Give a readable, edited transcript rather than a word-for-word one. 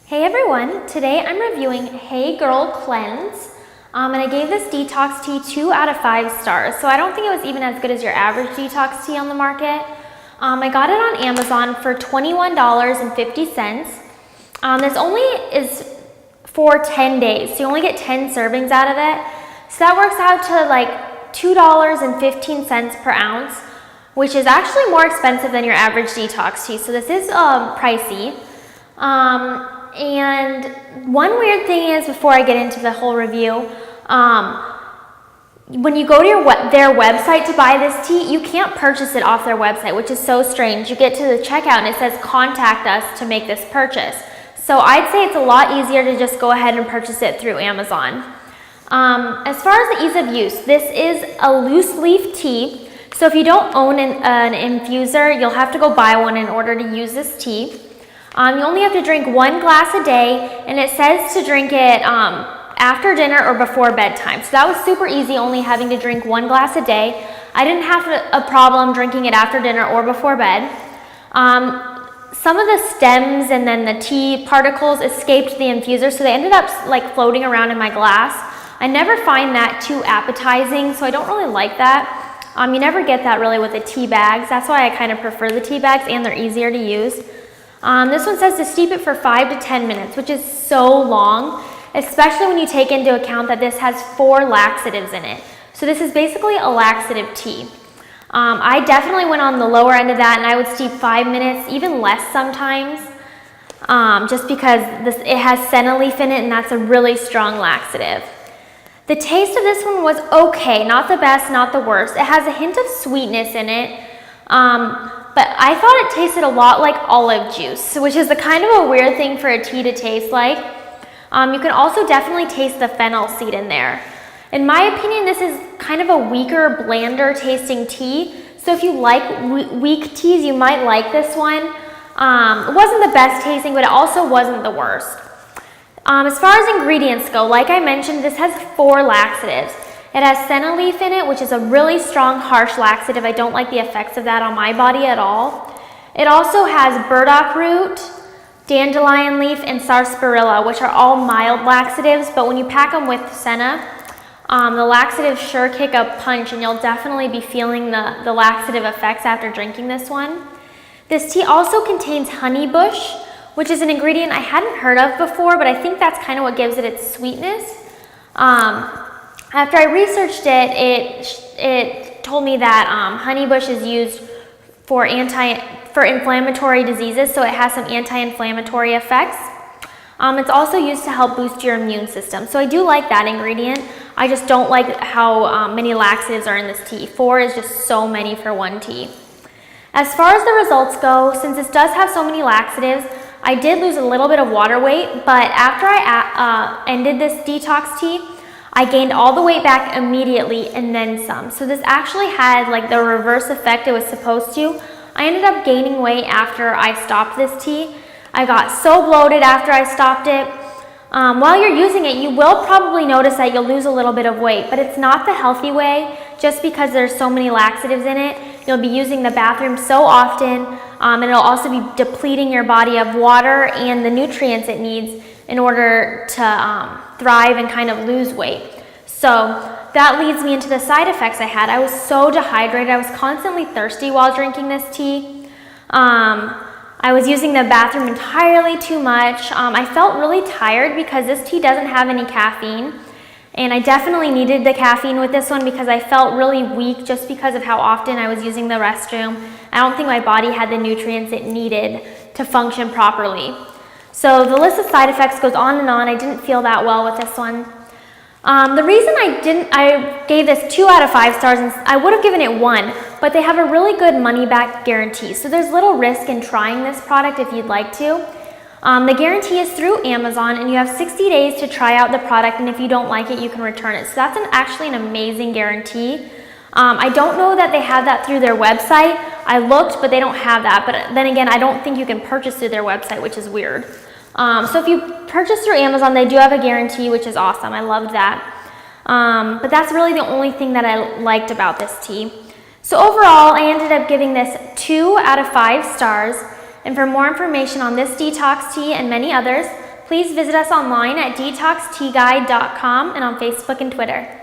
Hey everyone, today I'm reviewing Hey Girl Cleanse, and I gave this detox tea 2 out of 5 stars, so I don't think it was even as good as your average detox tea on the market. I got it on Amazon for $21.50. This only is for 10 days, so you only get 10 servings out of it, so that works out to like $2.15 per ounce, which is actually more expensive than your average detox tea, so this is pricey. And one weird thing is, before I get into the whole review, when you go to their website to buy this tea, you can't purchase it off their website, which is so strange. You get to the checkout and it says contact us to make this purchase. So I'd say it's a lot easier to just go ahead and purchase it through Amazon. As far as the ease of use, this is a loose leaf tea. So if you don't own an infuser, you'll have to go buy one in order to use this tea. You only have to drink 1 glass a day, and it says to drink it after dinner or before bedtime. So that was super easy, only having to drink 1 glass a day. I didn't have a problem drinking it after dinner or before bed. Some of the stems and then the tea particles escaped the infuser, so they ended up like floating around in my glass. I never find that too appetizing, so I don't really like that. You never get that really with the tea bags. That's why I kind of prefer the tea bags, and they're easier to use. This one says to steep it for 5 to 10 minutes, which is so long, especially when you take into account that this has 4 laxatives in it. So this is basically a laxative tea. I definitely went on the lower end of that, and I would steep 5 minutes, even less sometimes, just because it has senna leaf in it, and that's a really strong laxative. The taste of this one was okay, not the best, not the worst. It has a hint of sweetness in it. But I thought it tasted a lot like olive juice, which is kind of a weird thing for a tea to taste like. You can also definitely taste the fennel seed in there. In my opinion, this is kind of a weaker, blander tasting tea. So if you like weak teas, you might like this one. It wasn't the best tasting, but it also wasn't the worst. As far as ingredients go, like I mentioned, this has 4 laxatives. It has senna leaf in it, which is a really strong, harsh laxative. I don't like the effects of that on my body at all. It also has burdock root, dandelion leaf, and sarsaparilla, which are all mild laxatives, but when you pack them with senna, the laxatives sure kick a punch, and you'll definitely be feeling the laxative effects after drinking this one. This tea also contains honeybush, which is an ingredient I hadn't heard of before, but I think that's kind of what gives it its sweetness. After I researched it, it told me that honeybush is used for inflammatory diseases, so it has some anti-inflammatory effects. It's also used to help boost your immune system, so I do like that ingredient. I just don't like how many laxatives are in this tea. 4 is just so many for one tea. As far as the results go, since this does have so many laxatives, I did lose a little bit of water weight, but after I ended this detox tea, I gained all the weight back immediately and then some. So this actually had like the reverse effect it was supposed to. I ended up gaining weight after I stopped this tea. I got so bloated after I stopped it. While you're using it, you will probably notice that you'll lose a little bit of weight, but it's not the healthy way just because there's so many laxatives in it. You'll be using the bathroom so often, and it'll also be depleting your body of water and the nutrients it needs in order to thrive and kind of lose weight. So that leads me into the side effects I had. I was so dehydrated. I was constantly thirsty while drinking this tea. I was using the bathroom entirely too much. I felt really tired because this tea doesn't have any caffeine. And I definitely needed the caffeine with this one because I felt really weak just because of how often I was using the restroom. I don't think my body had the nutrients it needed to function properly. So the list of side effects goes on and on. I didn't feel that well with this one. The reason I gave this 2 out of 5 stars, and I would have given it 1, but they have a really good money back guarantee. So there's little risk in trying this product if you'd like to. The guarantee is through Amazon, and you have 60 days to try out the product, and if you don't like it, you can return it. So that's actually an amazing guarantee. I don't know that they have that through their website. I looked, but they don't have that. But then again, I don't think you can purchase through their website, which is weird. So if you purchase through Amazon, they do have a guarantee, which is awesome. I loved that. But that's really the only thing that I liked about this tea. So overall, I ended up giving this 2 out of 5 stars. And for more information on this detox tea and many others, Please visit us online at DetoxTeaGuide.com and on Facebook and Twitter.